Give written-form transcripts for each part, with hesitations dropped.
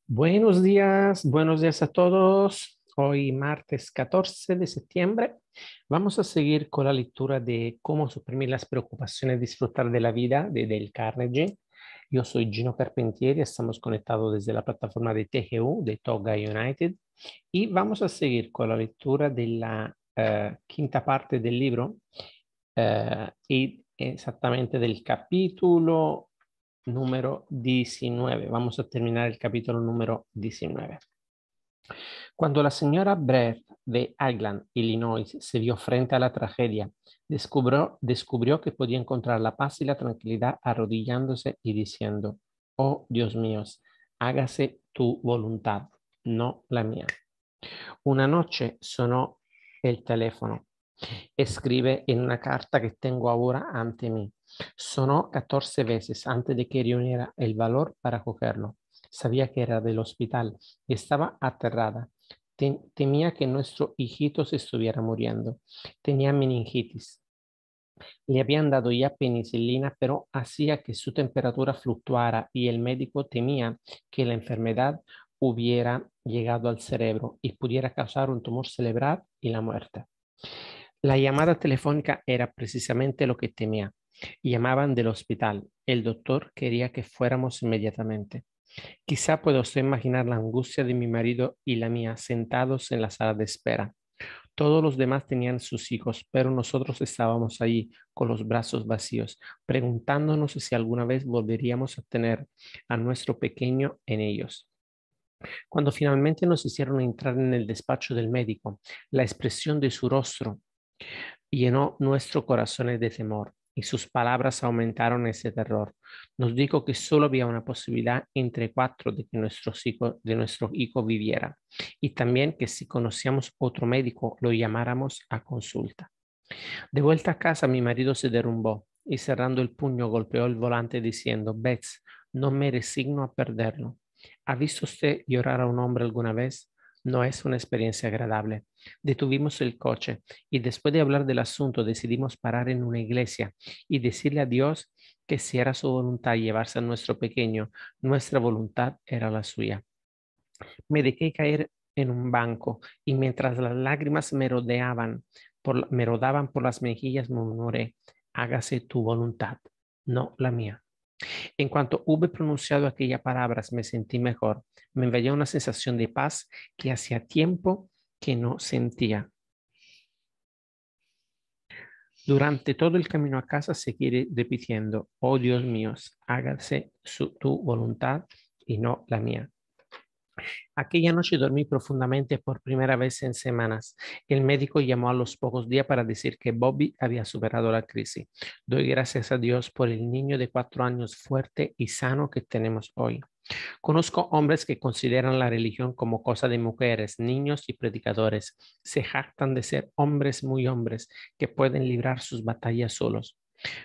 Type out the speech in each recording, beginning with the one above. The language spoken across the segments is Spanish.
Buenos días a todos. Hoy martes 14 de septiembre vamos a seguir con la lectura de Cómo suprimir las preocupaciones y disfrutar de la vida de Dale Carnegie. Yo soy Gino Carpentieri, estamos conectados desde la plataforma de TGU de Toga United y vamos a seguir con la lectura de la quinta parte del libro y exactamente del capítulo número 19. Vamos a terminar el capítulo número 19. Cuando la señora Brett de Highland, Illinois, se vio frente a la tragedia, descubrió que podía encontrar la paz y la tranquilidad arrodillándose y diciendo, oh Dios mío, hágase tu voluntad, no la mía. Una noche sonó el teléfono. Escribe en una carta que tengo ahora ante mí. Sonó 14 veces antes de que reuniera el valor para cogerlo. Sabía que era del hospital y estaba aterrada. Temía que nuestro hijito se estuviera muriendo. Tenía meningitis. Le habían dado ya penicilina, pero hacía que su temperatura fluctuara y el médico temía que la enfermedad hubiera llegado al cerebro y pudiera causar un tumor cerebral y la muerte. La llamada telefónica era precisamente lo que temía. Llamaban del hospital. El doctor quería que fuéramos inmediatamente. Quizá pueda usted imaginar la angustia de mi marido y la mía sentados en la sala de espera. Todos los demás tenían sus hijos, pero nosotros estábamos allí con los brazos vacíos, preguntándonos si alguna vez volveríamos a tener a nuestro pequeño en ellos. Cuando finalmente nos hicieron entrar en el despacho del médico, la expresión de su rostro llenó nuestro corazón de temor y sus palabras aumentaron ese terror. Nos dijo que solo había una posibilidad entre cuatro de que nuestro hijo viviera y también que si conocíamos otro médico lo llamáramos a consulta. De vuelta a casa, mi marido se derrumbó y cerrando el puño golpeó el volante diciendo, Bets, no me resigno a perderlo. ¿Ha visto usted llorar a un hombre alguna vez? No es una experiencia agradable. Detuvimos el coche y después de hablar del asunto decidimos parar en una iglesia y decirle a Dios que si era su voluntad llevarse a nuestro pequeño, nuestra voluntad era la suya. Me dejé caer en un banco y mientras las lágrimas me rodaban por las mejillas, murmuré, hágase tu voluntad, no la mía. En cuanto hube pronunciado aquellas palabras, me sentí mejor. Me invadió una sensación de paz que hacía tiempo que no sentía. Durante todo el camino a casa seguiré repitiendo, oh Dios mío, hágase tu voluntad y no la mía. Aquella noche dormí profundamente por primera vez en semanas. El médico llamó a los pocos días para decir que Bobby había superado la crisis. Doy gracias a Dios por el niño de 4 años fuerte y sano que tenemos hoy. Conozco hombres que consideran la religión como cosa de mujeres, niños y predicadores. Se jactan de ser hombres muy hombres que pueden librar sus batallas solos.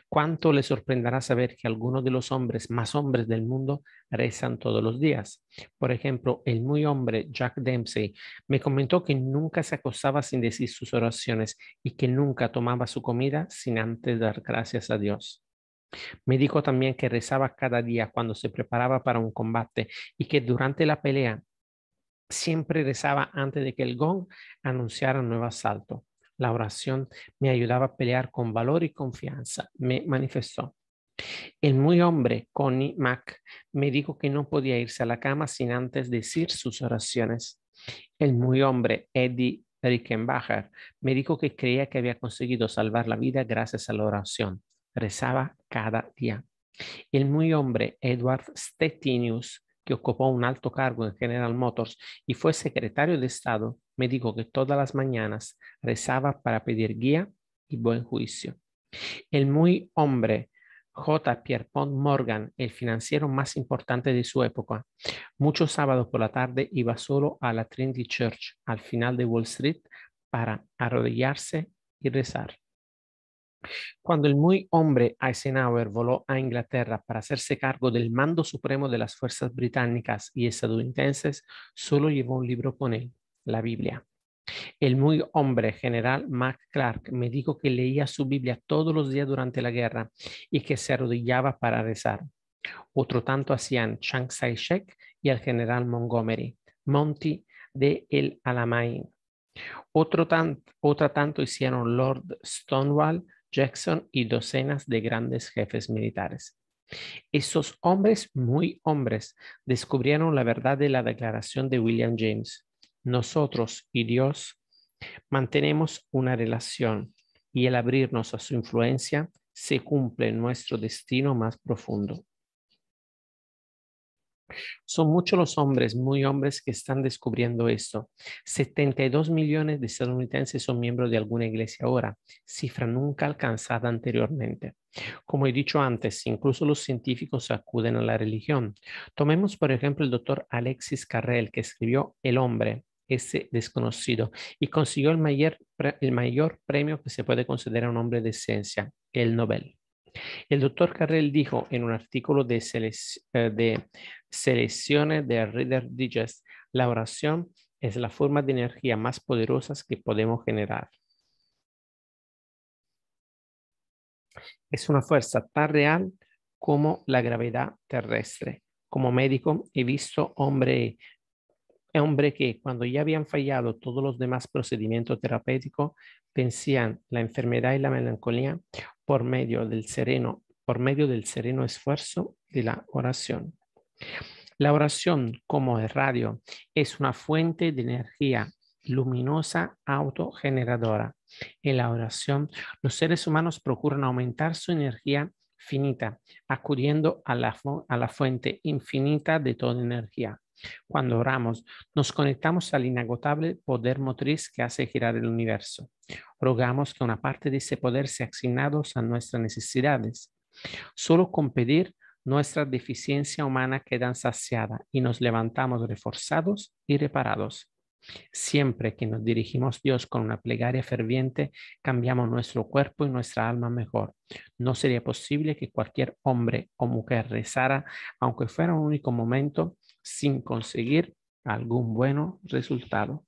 ¿Cuánto les sorprenderá saber que algunos de los hombres más hombres del mundo rezan todos los días? Por ejemplo, el muy hombre Jack Dempsey me comentó que nunca se acostaba sin decir sus oraciones y que nunca tomaba su comida sin antes dar gracias a Dios. Me dijo también que rezaba cada día cuando se preparaba para un combate y que durante la pelea siempre rezaba antes de que el gong anunciara un nuevo asalto. La oración me ayudaba a pelear con valor y confianza, me manifestó. El muy hombre, Connie Mack, me dijo que no podía irse a la cama sin antes decir sus oraciones. El muy hombre, Eddie Rickenbacher, me dijo que creía que había conseguido salvar la vida gracias a la oración. Rezaba cada día. El muy hombre Edward Stettinius, que ocupó un alto cargo en General Motors y fue secretario de Estado, me dijo que todas las mañanas rezaba para pedir guía y buen juicio. El muy hombre J. Pierpont Morgan, el financiero más importante de su época, muchos sábados por la tarde iba solo a la Trinity Church al final de Wall Street para arrodillarse y rezar. Cuando el muy hombre Eisenhower voló a Inglaterra para hacerse cargo del mando supremo de las fuerzas británicas y estadounidenses, solo llevó un libro con él, la Biblia. El muy hombre general Mac Clark me dijo que leía su Biblia todos los días durante la guerra y que se arrodillaba para rezar. Otro tanto hacían Chiang Kai-shek y al general Montgomery, Monty de El Alamein. Otra tanto hicieron Lord Stonewall Jackson y docenas de grandes jefes militares. Esos hombres, muy hombres, descubrieron la verdad de la declaración de William James. Nosotros y Dios mantenemos una relación y al abrirnos a su influencia se cumple nuestro destino más profundo. Son muchos los hombres, muy hombres, que están descubriendo esto. 72 millones de estadounidenses son miembros de alguna iglesia ahora, cifra nunca alcanzada anteriormente. Como he dicho antes, incluso los científicos acuden a la religión. Tomemos, por ejemplo, el doctor Alexis Carrel, que escribió El hombre, ese desconocido, y consiguió el mayor premio que se puede conceder a un hombre de ciencia, el Nobel. El doctor Carrel dijo en un artículo de selecciones de Reader Digest, la oración es la forma de energía más poderosa que podemos generar. Es una fuerza tan real como la gravedad terrestre. Como médico he visto hombre que cuando ya habían fallado todos los demás procedimientos terapéuticos, vencían la enfermedad y la melancolía por medio del sereno esfuerzo de la oración. La oración, como el radio, es una fuente de energía luminosa autogeneradora. En la oración, los seres humanos procuran aumentar su energía finita, acudiendo a la fuente infinita de toda energía. Cuando oramos, nos conectamos al inagotable poder motriz que hace girar el universo. Rogamos que una parte de ese poder sea asignado a nuestras necesidades. Solo con pedir, nuestra deficiencia humana queda saciada y nos levantamos reforzados y reparados. Siempre que nos dirigimos a Dios con una plegaria ferviente, cambiamos nuestro cuerpo y nuestra alma mejor. No sería posible que cualquier hombre o mujer rezara, aunque fuera un único momento, sin conseguir algún buen resultado.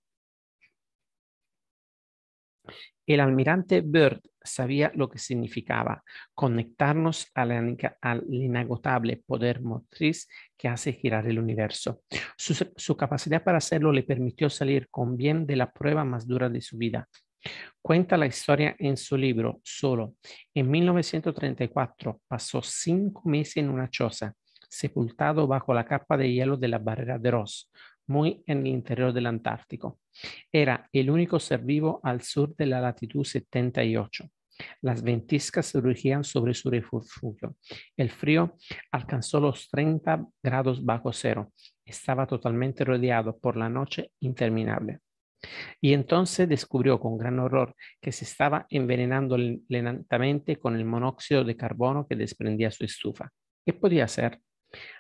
El almirante Byrd sabía lo que significaba conectarnos al inagotable poder motriz que hace girar el universo. Su capacidad para hacerlo le permitió salir con bien de la prueba más dura de su vida. Cuenta la historia en su libro Solo. En 1934 pasó 5 meses en una choza, sepultado bajo la capa de hielo de la barrera de Ross, muy en el interior del Antártico. Era el único ser vivo al sur de la latitud 78. Las ventiscas surgían sobre su refugio. El frío alcanzó los 30 grados bajo cero. Estaba totalmente rodeado por la noche interminable. Y entonces descubrió con gran horror que se estaba envenenando lentamente con el monóxido de carbono que desprendía su estufa. ¿Qué podía hacer?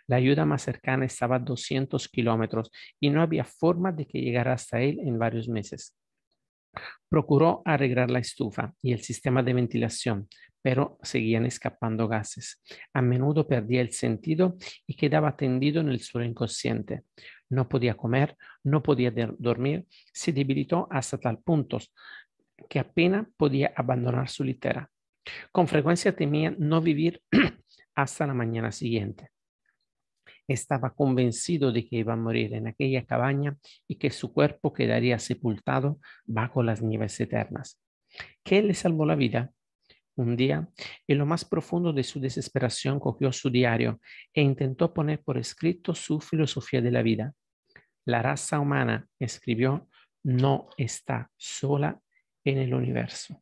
La ayuda más cercana estaba a 200 kilómetros y no había forma de que llegara hasta él en varios meses. Procuró arreglar la estufa y el sistema de ventilación, pero seguían escapando gases. A menudo perdía el sentido y quedaba tendido en el suelo inconsciente. No podía comer, no podía dormir, se debilitó hasta tal punto que apenas podía abandonar su litera. Con frecuencia temía no vivir hasta la mañana siguiente. Estaba convencido de que iba a morir en aquella cabaña y que su cuerpo quedaría sepultado bajo las nieves eternas. ¿Qué le salvó la vida? Un día, en lo más profundo de su desesperación, cogió su diario e intentó poner por escrito su filosofía de la vida. La raza humana, escribió, no está sola en el universo.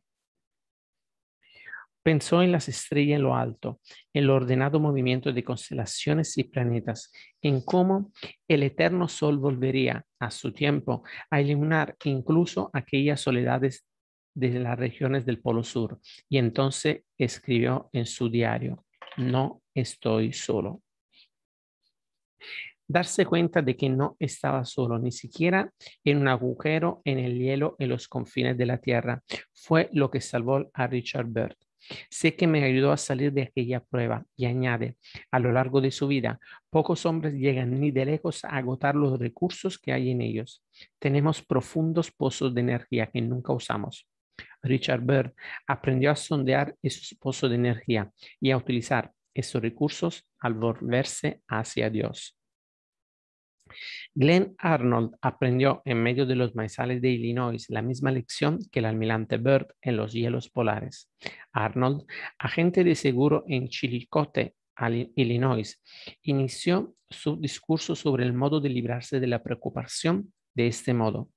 Pensó en las estrellas en lo alto, en el ordenado movimiento de constelaciones y planetas, en cómo el eterno sol volvería a su tiempo a iluminar incluso aquellas soledades de las regiones del Polo Sur. Y entonces escribió en su diario, no estoy solo. Darse cuenta de que no estaba solo, ni siquiera en un agujero en el hielo en los confines de la Tierra, fue lo que salvó a Richard Byrd. Sé que me ayudó a salir de aquella prueba y añade, a lo largo de su vida, pocos hombres llegan ni de lejos a agotar los recursos que hay en ellos. Tenemos profundos pozos de energía que nunca usamos. Richard Byrd aprendió a sondear esos pozos de energía y a utilizar esos recursos al volverse hacia Dios. Glenn Arnold aprendió en medio de los maizales de Illinois la misma lección que el almirante Byrd en los hielos polares. Arnold, agente de seguro en Chillicothe, Illinois, inició su discurso sobre el modo de librarse de la preocupación de este modo.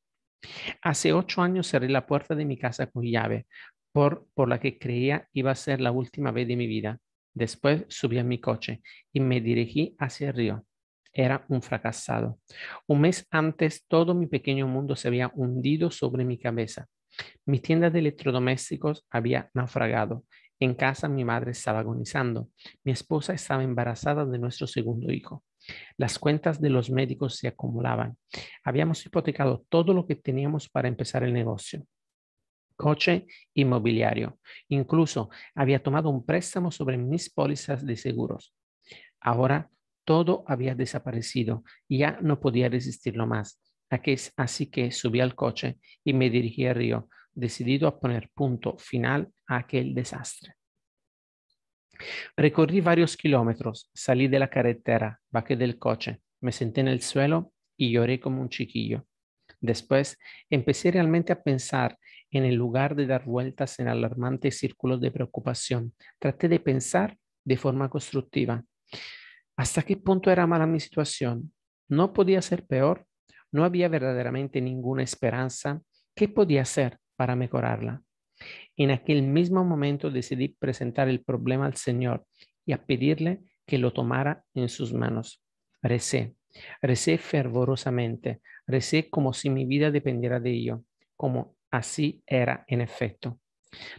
Hace 8 años cerré la puerta de mi casa con llave, por la que creía iba a ser la última vez de mi vida. Después subí a mi coche y me dirigí hacia el río. Era un fracasado. Un mes antes, todo mi pequeño mundo se había hundido sobre mi cabeza. Mi tienda de electrodomésticos había naufragado. En casa mi madre estaba agonizando. Mi esposa estaba embarazada de nuestro segundo hijo. Las cuentas de los médicos se acumulaban. Habíamos hipotecado todo lo que teníamos para empezar el negocio. Coche, inmobiliario. Incluso había tomado un préstamo sobre mis pólizas de seguros. Ahora todo había desaparecido y ya no podía resistirlo más. Así que subí al coche y me dirigí al río, decidido a poner punto final a aquel desastre. Recorrí varios kilómetros, salí de la carretera, bajé del coche, me senté en el suelo y lloré como un chiquillo. Después empecé realmente a pensar en el lugar de dar vueltas en alarmantes círculos de preocupación. Traté de pensar de forma constructiva. ¿Hasta qué punto era mala mi situación? ¿No podía ser peor? ¿No había verdaderamente ninguna esperanza? ¿Qué podía hacer para mejorarla? En aquel mismo momento decidí presentar el problema al Señor y a pedirle que lo tomara en sus manos. Recé fervorosamente, recé como si mi vida dependiera de ello, como así era en efecto.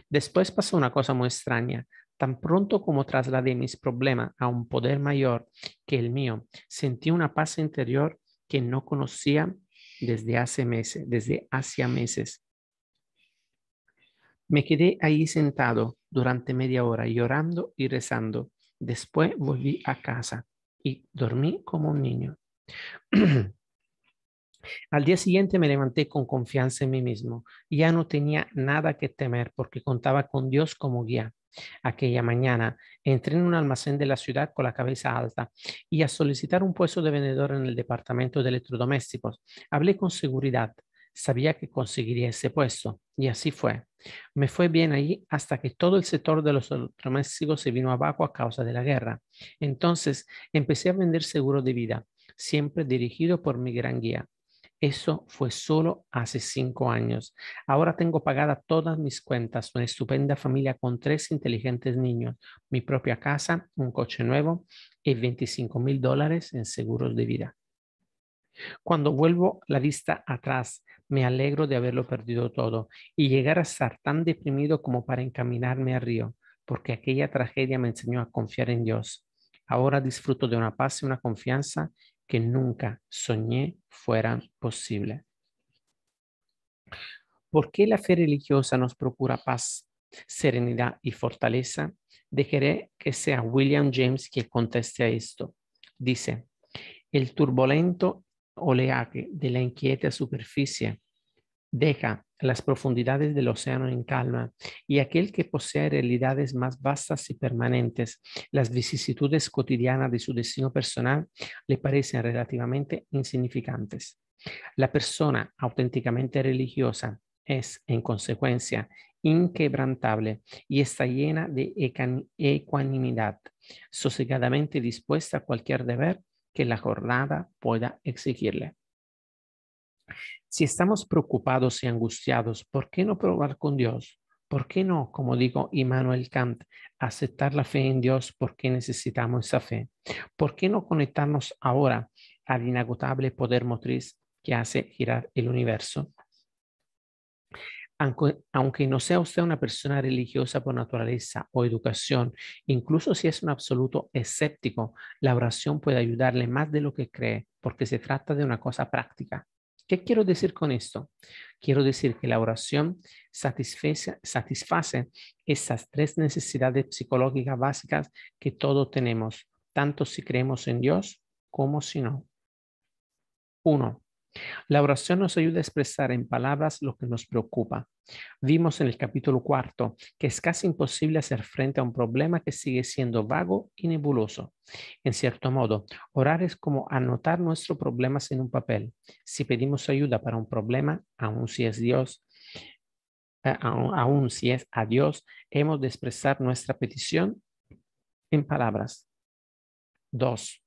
Después pasó una cosa muy extraña. Tan pronto como trasladé mis problemas a un poder mayor que el mío, sentí una paz interior que no conocía desde hacía meses. Me quedé ahí sentado durante media hora llorando y rezando. Después volví a casa y dormí como un niño. Al día siguiente me levanté con confianza en mí mismo. Ya no tenía nada que temer porque contaba con Dios como guía. Aquella mañana entré en un almacén de la ciudad con la cabeza alta y a solicitar un puesto de vendedor en el departamento de electrodomésticos. Hablé con seguridad. Sabía que conseguiría ese puesto y así fue. Me fue bien allí hasta que todo el sector de los electrodomésticos se vino abajo a causa de la guerra. Entonces empecé a vender seguros de vida, siempre dirigido por mi gran guía. Eso fue solo hace 5 años. Ahora tengo pagada todas mis cuentas, una estupenda familia con 3 inteligentes niños, mi propia casa, un coche nuevo y $25,000 en seguros de vida. Cuando vuelvo la vista atrás, me alegro de haberlo perdido todo y llegar a estar tan deprimido como para encaminarme al río, porque aquella tragedia me enseñó a confiar en Dios. Ahora disfruto de una paz y una confianza que nunca soñé fueran posible. ¿Por qué la fe religiosa nos procura paz, serenidad y fortaleza? Dejaré que sea William James quien conteste a esto. Dice, el turbulento oleaje de la inquieta superficie deja las profundidades del océano en calma y aquel que posee realidades más vastas y permanentes, las vicisitudes cotidianas de su destino personal le parecen relativamente insignificantes. La persona auténticamente religiosa es, en consecuencia, inquebrantable y está llena de ecuanimidad, sosegadamente dispuesta a cualquier deber que la jornada pueda exigirle. Si estamos preocupados y angustiados, ¿por qué no probar con Dios? ¿Por qué no, como dijo Immanuel Kant, aceptar la fe en Dios porque necesitamos esa fe? ¿Por qué no conectarnos ahora al inagotable poder motriz que hace girar el universo? Aunque no sea usted una persona religiosa por naturaleza o educación, incluso si es un absoluto escéptico, la oración puede ayudarle más de lo que cree, porque se trata de una cosa práctica. ¿Qué quiero decir con esto? Quiero decir que la oración satisface esas 3 necesidades psicológicas básicas que todos tenemos, tanto si creemos en Dios como si no. 1. La oración nos ayuda a expresar en palabras lo que nos preocupa. Vimos en el capítulo 4 que es casi imposible hacer frente a un problema que sigue siendo vago y nebuloso. En cierto modo, orar es como anotar nuestros problemas en un papel. Si pedimos ayuda para un problema, aun si es Dios, aun si es a Dios, hemos de expresar nuestra petición en palabras. 2.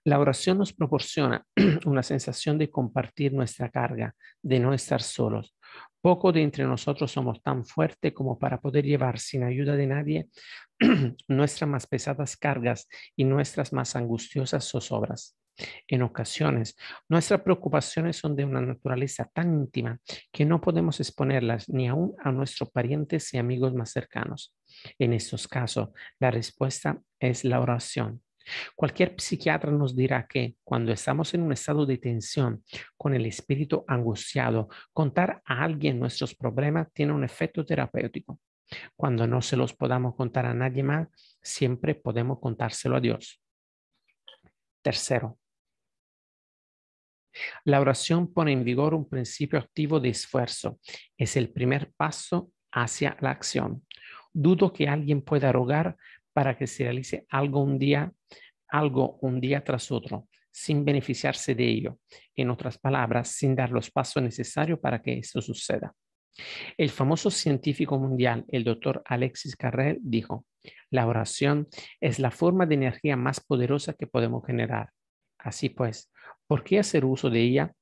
La oración nos proporciona una sensación de compartir nuestra carga, de no estar solos. Poco de entre nosotros somos tan fuertes como para poder llevar sin ayuda de nadie nuestras más pesadas cargas y nuestras más angustiosas zozobras. En ocasiones, nuestras preocupaciones son de una naturaleza tan íntima que no podemos exponerlas ni aún a nuestros parientes y amigos más cercanos. En estos casos, la respuesta es la oración. Cualquier psiquiatra nos dirá que cuando estamos en un estado de tensión, con el espíritu angustiado, contar a alguien nuestros problemas tiene un efecto terapéutico. Cuando no se los podamos contar a nadie más, siempre podemos contárselo a Dios. Tercero, la oración pone en vigor un principio activo de esfuerzo. Es el primer paso hacia la acción. Dudo que alguien pueda rogar para que se realice algo un día tras otro, sin beneficiarse de ello. En otras palabras, sin dar los pasos necesarios para que esto suceda. El famoso científico mundial, el doctor Alexis Carrel, dijo: la oración es la forma de energía más poderosa que podemos generar. Así pues, ¿por qué hacer uso de ella?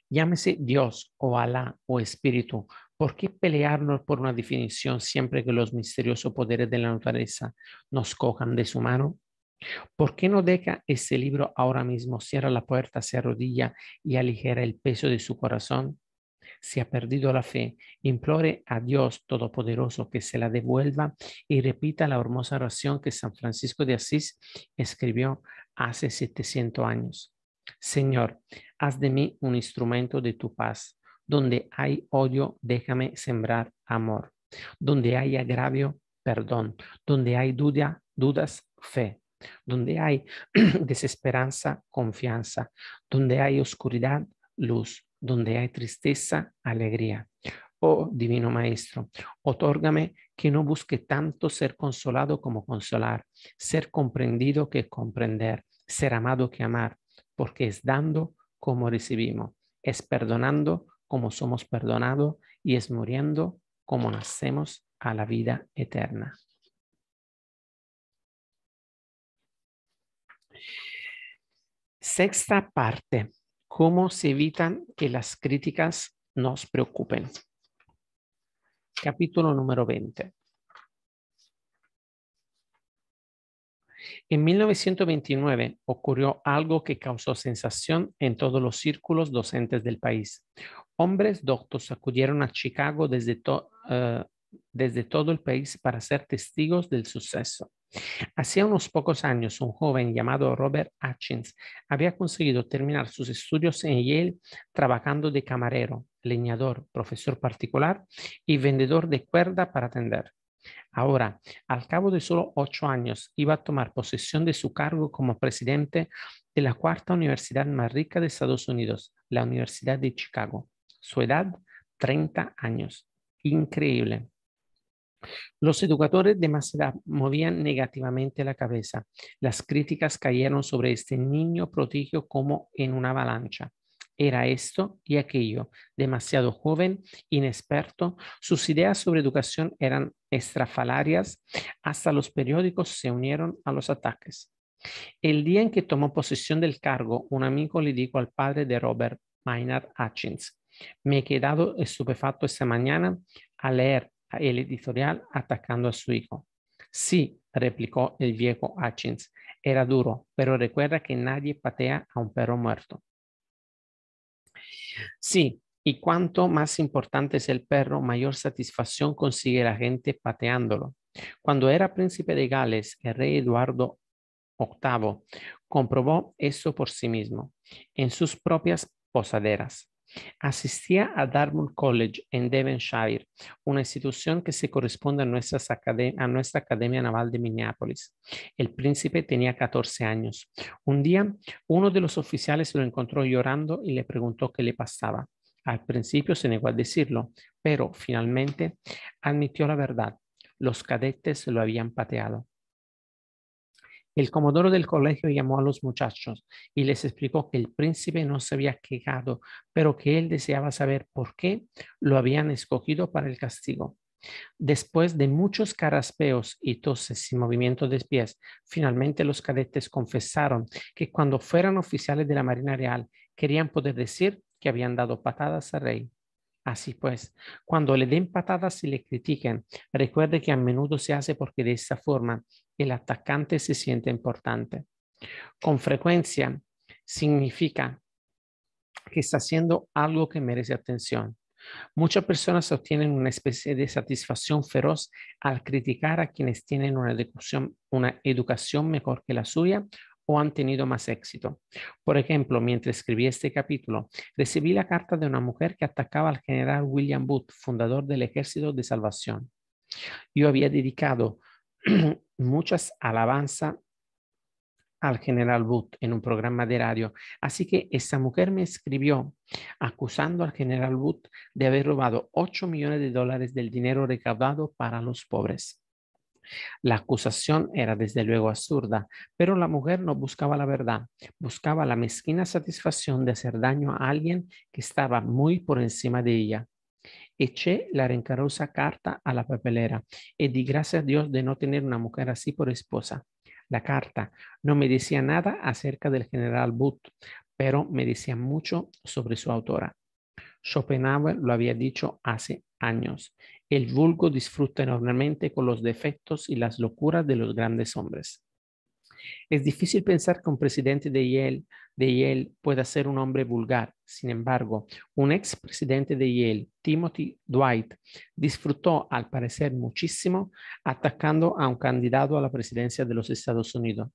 Llámese Dios o Alá o Espíritu. ¿Por qué pelearnos por una definición siempre que los misteriosos poderes de la naturaleza nos cojan de su mano? ¿Por qué no deja ese libro ahora mismo, cierra la puerta, se arrodilla y aligera el peso de su corazón? Si ha perdido la fe, implore a Dios Todopoderoso que se la devuelva y repita la hermosa oración que San Francisco de Asís escribió hace 700 años. Señor, haz de mí un instrumento de tu paz. Donde hay odio, déjame sembrar amor. Donde hay agravio, perdón. Donde hay dudas, fe. Donde hay desesperanza, confianza. Donde hay oscuridad, luz. Donde hay tristeza, alegría. Oh Divino Maestro, otórgame que no busque tanto ser consolado como consolar, ser comprendido que comprender, ser amado que amar, porque es dando como recibimos, es perdonando como somos perdonados y es muriendo como nacemos a la vida eterna. Sexta parte. ¿Cómo se evitan que las críticas nos preocupen? Capítulo número 20. En 1929 ocurrió algo que causó sensación en todos los círculos docentes del país. Hombres doctos acudieron a Chicago desde todo el país para ser testigos del suceso. Hacía unos pocos años, un joven llamado Robert Hutchins había conseguido terminar sus estudios en Yale trabajando de camarero, leñador, profesor particular y vendedor de cuerda para tender. Ahora, al cabo de solo 8 años, iba a tomar posesión de su cargo como presidente de la cuarta universidad más rica de Estados Unidos, la Universidad de Chicago. Su edad, 30 años. Increíble. Los educadores de más edad movían negativamente la cabeza. Las críticas cayeron sobre este niño prodigio como en una avalancha. Era esto y aquello, demasiado joven, inexperto. Sus ideas sobre educación eran estrafalarias. Hasta los periódicos se unieron a los ataques. El día en que tomó posesión del cargo, un amigo le dijo al padre de Robert, Maynard Hutchins: me he quedado estupefacto esta mañana al leer el editorial atacando a su hijo. Sí, replicó el viejo Hutchins, era duro, pero recuerda que nadie patea a un perro muerto. Sí, y cuanto más importante es el perro, mayor satisfacción consigue la gente pateándolo. Cuando era príncipe de Gales, el rey Eduardo VIII comprobó eso por sí mismo en sus propias posaderas. Asistía a Dartmouth College en Devonshire, una institución que se corresponde a a nuestra Academia Naval de Minneapolis. El príncipe tenía 14 años. Un día, uno de los oficiales lo encontró llorando y le preguntó qué le pasaba. Al principio se negó a decirlo, pero finalmente admitió la verdad. Los cadetes lo habían pateado. El comodoro del colegio llamó a los muchachos y les explicó que el príncipe no se había quejado, pero que él deseaba saber por qué lo habían escogido para el castigo. Después de muchos carraspeos y toses y movimientos de pies, finalmente los cadetes confesaron que cuando fueran oficiales de la Marina Real querían poder decir que habían dado patadas al rey. Así pues, cuando le den patadas y le critiquen, recuerde que a menudo se hace porque de esa forma el atacante se siente importante. Con frecuencia significa que está haciendo algo que merece atención. Muchas personas obtienen una especie de satisfacción feroz al criticar a quienes tienen una educación mejor que la suya o han tenido más éxito. Por ejemplo, mientras escribí este capítulo, recibí la carta de una mujer que atacaba al general William Booth, fundador del Ejército de Salvación. Yo había dedicado muchas alabanzas al general Booth en un programa de radio. Así que esa mujer me escribió acusando al general Booth de haber robado 8 millones de dólares del dinero recaudado para los pobres. La acusación era desde luego absurda, pero la mujer no buscaba la verdad, buscaba la mezquina satisfacción de hacer daño a alguien que estaba muy por encima de ella. Eché la rencorosa carta a la papelera y di gracias a Dios de no tener una mujer así por esposa. La carta no me decía nada acerca del general Booth, pero me decía mucho sobre su autora. Schopenhauer lo había dicho hace años. El vulgo disfruta enormemente con los defectos y las locuras de los grandes hombres. Es difícil pensar que un presidente de Yale pueda ser un hombre vulgar. Sin embargo, un expresidente de Yale, Timothy Dwight, disfrutó al parecer muchísimo atacando a un candidato a la presidencia de los Estados Unidos.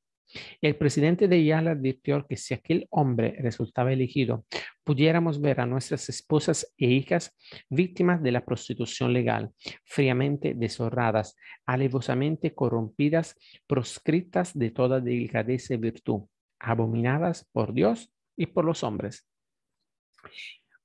El presidente de Yale advirtió que si aquel hombre resultaba elegido, pudiéramos ver a nuestras esposas e hijas víctimas de la prostitución legal, fríamente deshonradas, alevosamente corrompidas, proscritas de toda delicadeza y virtud, abominadas por Dios y por los hombres.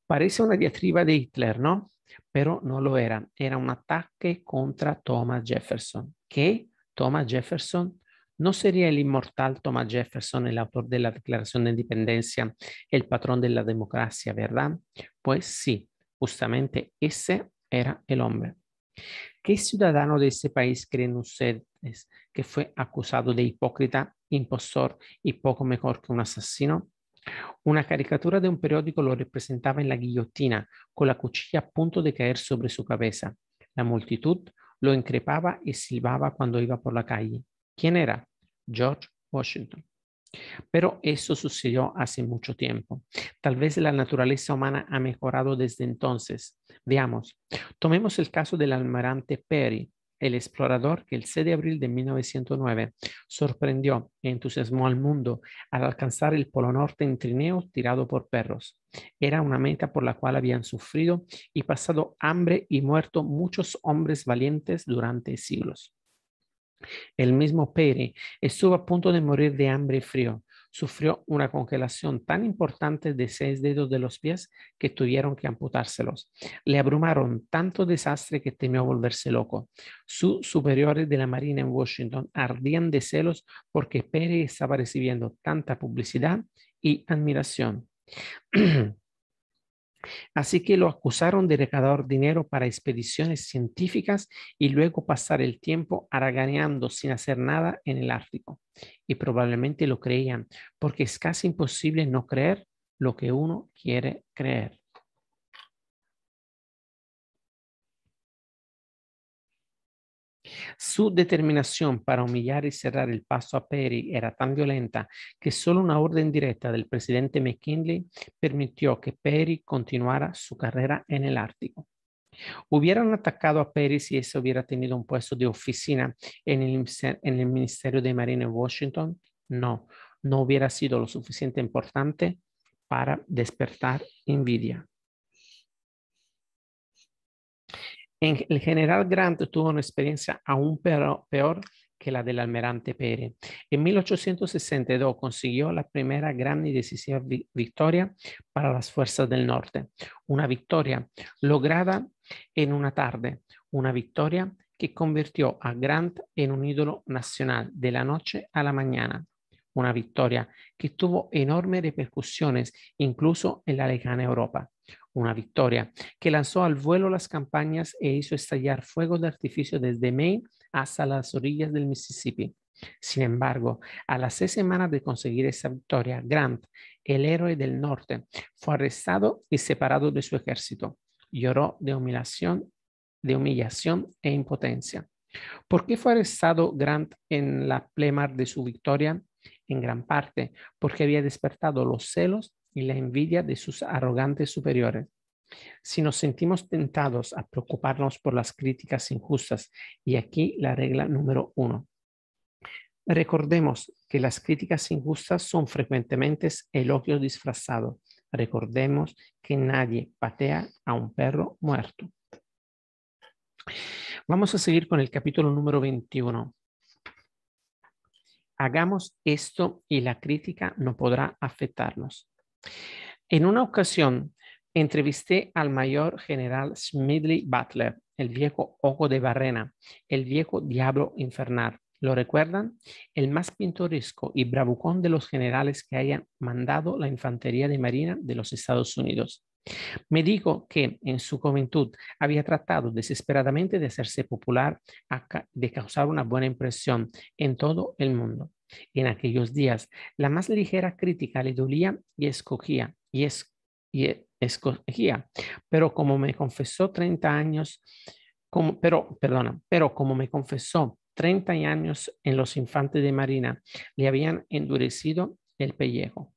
Parece una diatriba de Hitler, ¿no? Pero no lo era. Era un ataque contra Thomas Jefferson. ¿Qué? Thomas Jefferson no sería el inmortal Thomas Jefferson, el autor de la Declaración de Independencia, el patrón de la democracia, ¿verdad? Pues sí, justamente ese era el hombre. ¿Qué ciudadano de ese país creen ustedes que fue acusado de hipócrita, impostor y poco mejor que un asesino? Una caricatura de un periódico lo representaba en la guillotina, con la cuchilla a punto de caer sobre su cabeza. La multitud lo increpaba y silbaba cuando iba por la calle. ¿Quién era? George Washington. Pero eso sucedió hace mucho tiempo. Tal vez la naturaleza humana ha mejorado desde entonces. Veamos, tomemos el caso del almirante Perry, el explorador que el 6 de abril de 1909 sorprendió e entusiasmó al mundo al alcanzar el Polo Norte en trineo tirado por perros. Era una meta por la cual habían sufrido y pasado hambre y muerto muchos hombres valientes durante siglos. El mismo Perry estuvo a punto de morir de hambre y frío. Sufrió una congelación tan importante de 6 dedos de los pies que tuvieron que amputárselos. Le abrumaron tanto desastre que temió volverse loco. Sus superiores de la Marina en Washington ardían de celos porque Perry estaba recibiendo tanta publicidad y admiración. Así que lo acusaron de recaudar dinero para expediciones científicas y luego pasar el tiempo haraganeando sin hacer nada en el Ártico. Y probablemente lo creían, porque es casi imposible no creer lo que uno quiere creer. Su determinación para humillar y cerrar el paso a Perry era tan violenta que solo una orden directa del presidente McKinley permitió que Perry continuara su carrera en el Ártico. ¿Hubieran atacado a Perry si ese hubiera tenido un puesto de oficina en el Ministerio de Marina en Washington? No, no hubiera sido lo suficiente importante para despertar envidia. El general Grant tuvo una experiencia aún peor que la del almirante Peary. En 1862 consiguió la primera gran y decisiva victoria para las fuerzas del norte. Una victoria lograda en una tarde, una victoria que convirtió a Grant en un ídolo nacional de la noche a la mañana. Una victoria que tuvo enormes repercusiones incluso en la lejana Europa. Una victoria que lanzó al vuelo las campañas e hizo estallar fuegos de artificio desde Maine hasta las orillas del Mississippi. Sin embargo, a las 6 semanas de conseguir esa victoria, Grant, el héroe del norte, fue arrestado y separado de su ejército. Lloró de humillación e impotencia. ¿Por qué fue arrestado Grant en la plena de su victoria? En gran parte porque había despertado los celos y la envidia de sus arrogantes superiores. Si nos sentimos tentados a preocuparnos por las críticas injustas, y aquí la regla número 1. Recordemos que las críticas injustas son frecuentemente elogios disfrazados. Recordemos que nadie patea a un perro muerto. Vamos a seguir con el capítulo número 21. Hagamos esto y la crítica no podrá afectarnos. En una ocasión, entrevisté al mayor general Smedley Butler, el viejo ojo de barrena, el viejo diablo infernal. ¿Lo recuerdan? El más pintoresco y bravucón de los generales que hayan mandado la infantería de marina de los Estados Unidos. Me dijo que en su juventud había tratado desesperadamente de hacerse popular, de causar una buena impresión en todo el mundo. En aquellos días, la más ligera crítica le dolía y escogía, pero como me confesó 30 años, pero como me confesó 30 años en los infantes de marina, le habían endurecido el pellejo.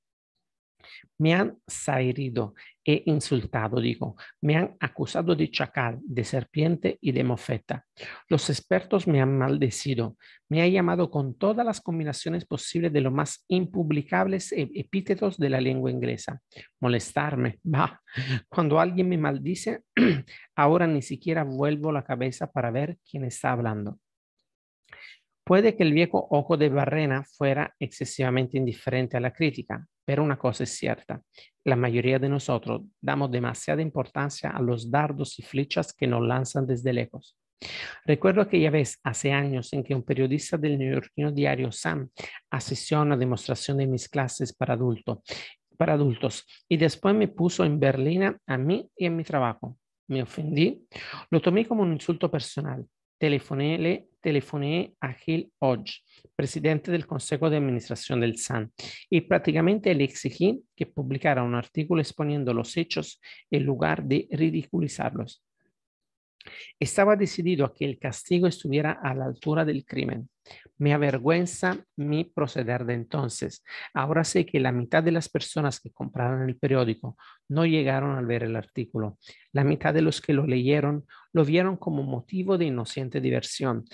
Me han zaherido e insultado, digo. Me han acusado de chacal, de serpiente y de mofeta. Los expertos me han maldecido. Me han llamado con todas las combinaciones posibles de los más impublicables epítetos de la lengua inglesa. Molestarme, bah. Cuando alguien me maldice, ahora ni siquiera vuelvo la cabeza para ver quién está hablando. Puede que el viejo ojo de barrena fuera excesivamente indiferente a la crítica, pero una cosa es cierta, la mayoría de nosotros damos demasiada importancia a los dardos y flechas que nos lanzan desde lejos. Recuerdo aquella vez, hace años, en que un periodista del neoyorquino diario Sam asistió a una demostración de mis clases para adultos y después me puso en berlina a mí y en mi trabajo. Me ofendí, lo tomé como un insulto personal. Telefoné a Gil Hodge, presidente del Consejo de Administración del SAN, y prácticamente le exigí que publicara un artículo exponiendo los hechos en lugar de ridiculizarlos. Estaba decidido a que el castigo estuviera a la altura del crimen. Me avergüenza mi proceder de entonces. Ahora sé que la mitad de las personas que compraron el periódico no llegaron a ver el artículo. La mitad de los que lo leyeron lo vieron como motivo de inocente diversión.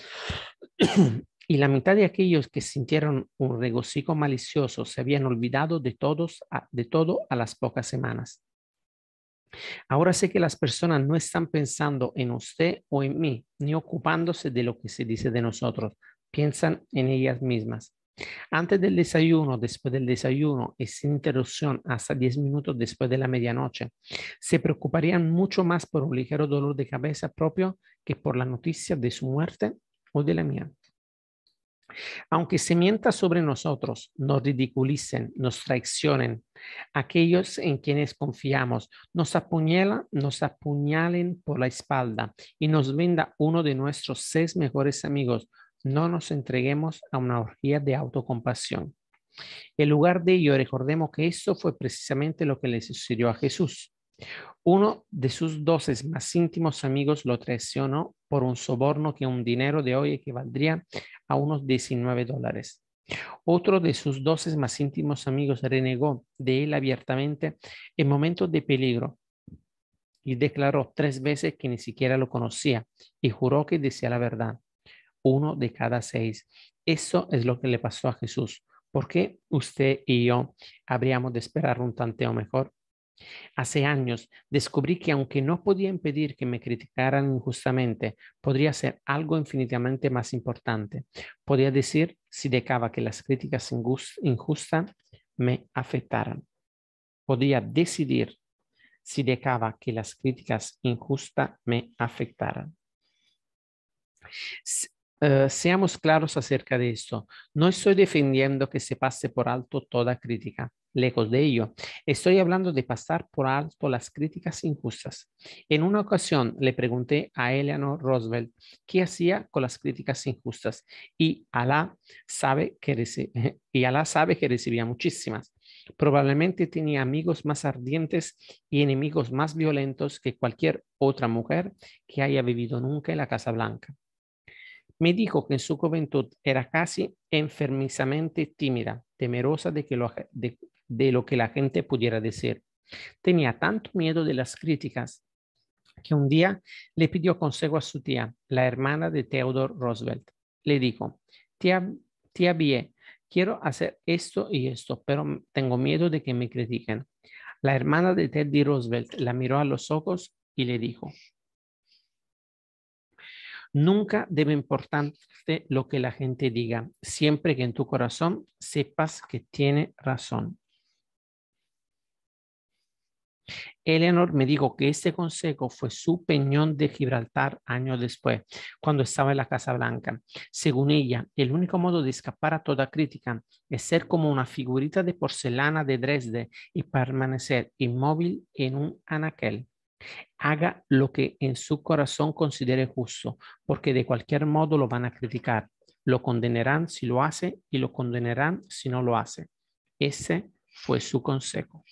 Y la mitad de aquellos que sintieron un regocijo malicioso se habían olvidado de todo a las pocas semanas. Ahora sé que las personas no están pensando en usted o en mí, ni ocupándose de lo que se dice de nosotros. Piensan en ellas mismas. Antes del desayuno, después del desayuno y sin interrupción hasta 10 minutos después de la medianoche, se preocuparían mucho más por un ligero dolor de cabeza propio que por la noticia de su muerte o de la mía. Aunque se mienta sobre nosotros, nos ridiculicen, nos traicionen, aquellos en quienes confiamos, nos apuñalen por la espalda y nos venda uno de nuestros 6 mejores amigos, no nos entreguemos a una orgía de autocompasión. En lugar de ello, recordemos que eso fue precisamente lo que le sucedió a Jesús. Uno de sus 12 más íntimos amigos lo traicionó por un soborno que un dinero de hoy equivaldría a unos $19. Otro de sus 12 más íntimos amigos renegó de él abiertamente en momentos de peligro y declaró 3 veces que ni siquiera lo conocía y juró que decía la verdad. 1 de cada 6. Eso es lo que le pasó a Jesús. ¿Por qué usted y yo habríamos de esperar un tanteo mejor? Hace años descubrí que aunque no podía impedir que me criticaran injustamente, podría hacer algo infinitamente más importante. Podía decir si dejaba que las críticas injustas me afectaran. Podía decidir si dejaba que las críticas injustas me afectaran. Seamos claros acerca de esto. No estoy defendiendo que se pase por alto toda crítica. Lejos de ello, estoy hablando de pasar por alto las críticas injustas. En una ocasión le pregunté a Eleanor Roosevelt qué hacía con las críticas injustas y Alá sabe que, recibía muchísimas. Probablemente tenía amigos más ardientes y enemigos más violentos que cualquier otra mujer que haya vivido nunca en la Casa Blanca. Me dijo que en su juventud era casi enfermizamente tímida, temerosa de lo que la gente pudiera decir. Tenía tanto miedo de las críticas que un día le pidió consejo a su tía, la hermana de Theodore Roosevelt. Le dijo, tía Bie, quiero hacer esto y esto, pero tengo miedo de que me critiquen. La hermana de Teddy Roosevelt la miró a los ojos y le dijo, nunca debe importarte lo que la gente diga, siempre que en tu corazón sepas que tiene razón. Eleanor me dijo que este consejo fue su peñón de Gibraltar años después, cuando estaba en la Casa Blanca. Según ella, el único modo de escapar a toda crítica es ser como una figurita de porcelana de Dresde y permanecer inmóvil en un anaquel. Haga lo que en su corazón considere justo, porque de cualquier modo lo van a criticar. Lo condenarán si lo hace y lo condenarán si no lo hace. Ese fue su consejo.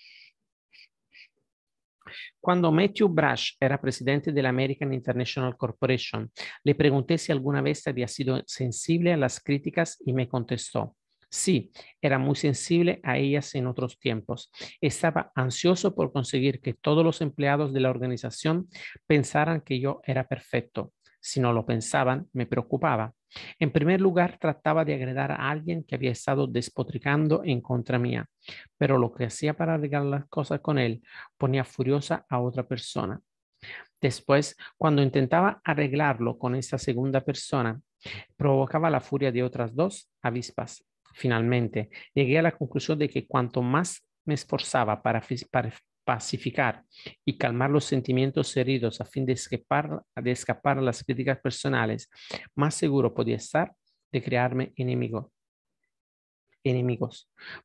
Cuando Matthew Brash era presidente de la American International Corporation, le pregunté si alguna vez había sido sensible a las críticas y me contestó, sí, era muy sensible a ellas en otros tiempos. Estaba ansioso por conseguir que todos los empleados de la organización pensaran que yo era perfecto. Si no lo pensaban, me preocupaba. En primer lugar, trataba de agradar a alguien que había estado despotricando en contra mía, pero lo que hacía para arreglar las cosas con él ponía furiosa a otra persona. Después, cuando intentaba arreglarlo con esa segunda persona, provocaba la furia de otras dos avispas. Finalmente, llegué a la conclusión de que cuanto más me esforzaba para pacificar y calmar los sentimientos heridos a fin de escapar a las críticas personales, más seguro podía estar de crearme enemigos.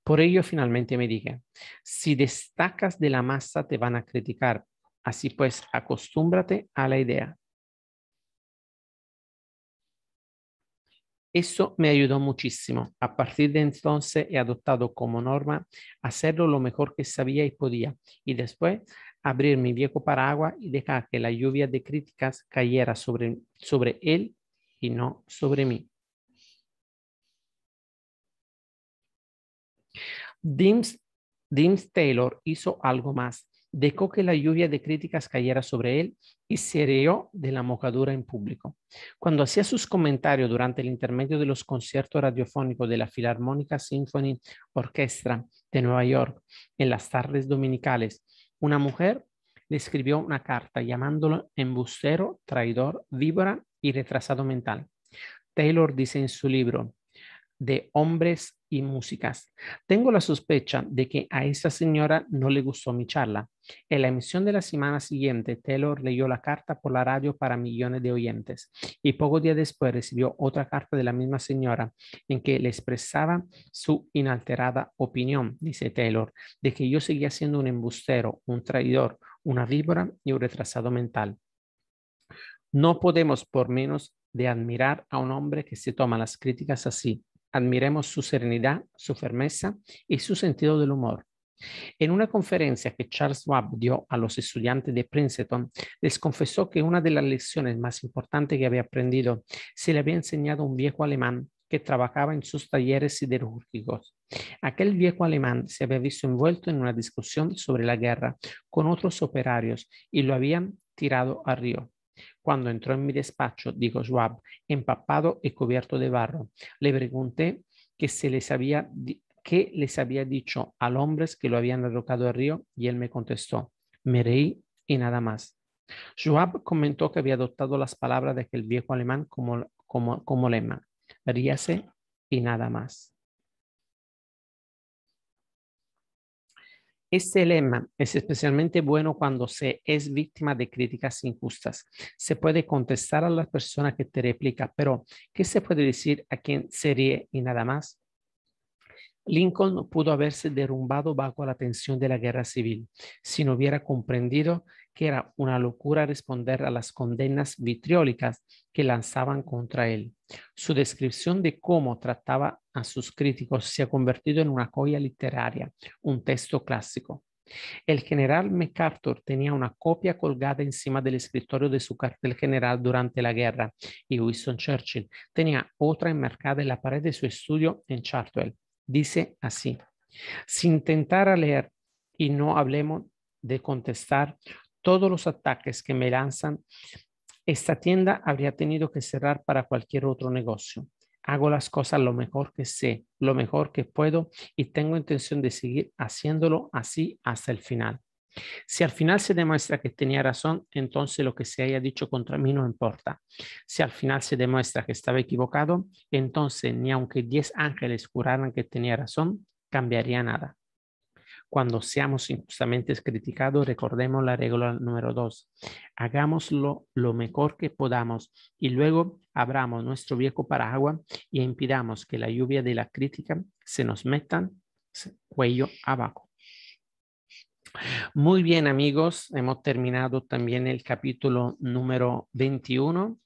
Por ello, finalmente me dije, si destacas de la masa te van a criticar, así pues, acostúmbrate a la idea. Eso me ayudó muchísimo. A partir de entonces he adoptado como norma hacerlo lo mejor que sabía y podía, y después abrir mi viejo paraguas y dejar que la lluvia de críticas cayera sobre él y no sobre mí. James Taylor hizo algo más. Dejó que la lluvia de críticas cayera sobre él y se rió de la mojadura en público. Cuando hacía sus comentarios durante el intermedio de los conciertos radiofónicos de la Philharmonic Symphony Orchestra de Nueva York en las tardes dominicales, una mujer le escribió una carta llamándolo embustero, traidor, víbora y retrasado mental. Taylor dice en su libro de Hombres y Músicas. Tengo la sospecha de que a esa señora no le gustó mi charla. En la emisión de la semana siguiente, Taylor leyó la carta por la radio para millones de oyentes y pocos días después recibió otra carta de la misma señora en que le expresaba su inalterada opinión, dice Taylor, de que yo seguía siendo un embustero, un traidor, una víbora y un retrasado mental. No podemos por menos de admirar a un hombre que se toma las críticas así. Admiremos su serenidad, su firmeza y su sentido del humor. En una conferencia que Charles Schwab dio a los estudiantes de Princeton, les confesó que una de las lecciones más importantes que había aprendido se le había enseñado a un viejo alemán que trabajaba en sus talleres siderúrgicos. Aquel viejo alemán se había visto envuelto en una discusión sobre la guerra con otros operarios y lo habían tirado al río. Cuando entró en mi despacho, dijo Schwab, empapado y cubierto de barro, le pregunté que se les había ¿qué les había dicho al hombre que lo habían arrojado al río? Y él me contestó, me reí y nada más. Schwab comentó que había adoptado las palabras de aquel viejo alemán como lema, ríase y nada más. Este lema es especialmente bueno cuando se es víctima de críticas injustas. Se puede contestar a la persona que te replica, pero ¿qué se puede decir a quien se ríe y nada más? Lincoln pudo haberse derrumbado bajo la tensión de la guerra civil si no hubiera comprendido que era una locura responder a las condenas vitriólicas que lanzaban contra él. Su descripción de cómo trataba a sus críticos se ha convertido en una joya literaria, un texto clásico. El general MacArthur tenía una copia colgada encima del escritorio de su cuartel general durante la guerra y Winston Churchill tenía otra enmarcada en la pared de su estudio en Chartwell. Dice así, si intentara leer y no hablemos de contestar todos los ataques que me lanzan, esta tienda habría tenido que cerrar para cualquier otro negocio. Hago las cosas lo mejor que sé, lo mejor que puedo y tengo intención de seguir haciéndolo así hasta el final. Si al final se demuestra que tenía razón, entonces lo que se haya dicho contra mí no importa. Si al final se demuestra que estaba equivocado, entonces ni aunque 10 ángeles juraran que tenía razón, cambiaría nada. Cuando seamos injustamente criticados, recordemos la regla número 2. Hagámoslo lo mejor que podamos y luego abramos nuestro viejo paraguas y impidamos que la lluvia de la crítica se nos meta cuello abajo. Muy bien, amigos, hemos terminado también el capítulo número 21.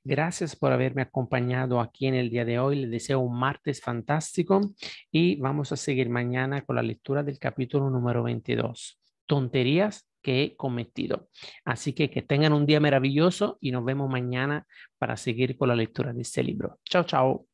Gracias por haberme acompañado aquí en el día de hoy. Les deseo un martes fantástico y vamos a seguir mañana con la lectura del capítulo número 22. Tonterías que he cometido. Así que tengan un día maravilloso y nos vemos mañana para seguir con la lectura de este libro. Chao, chao.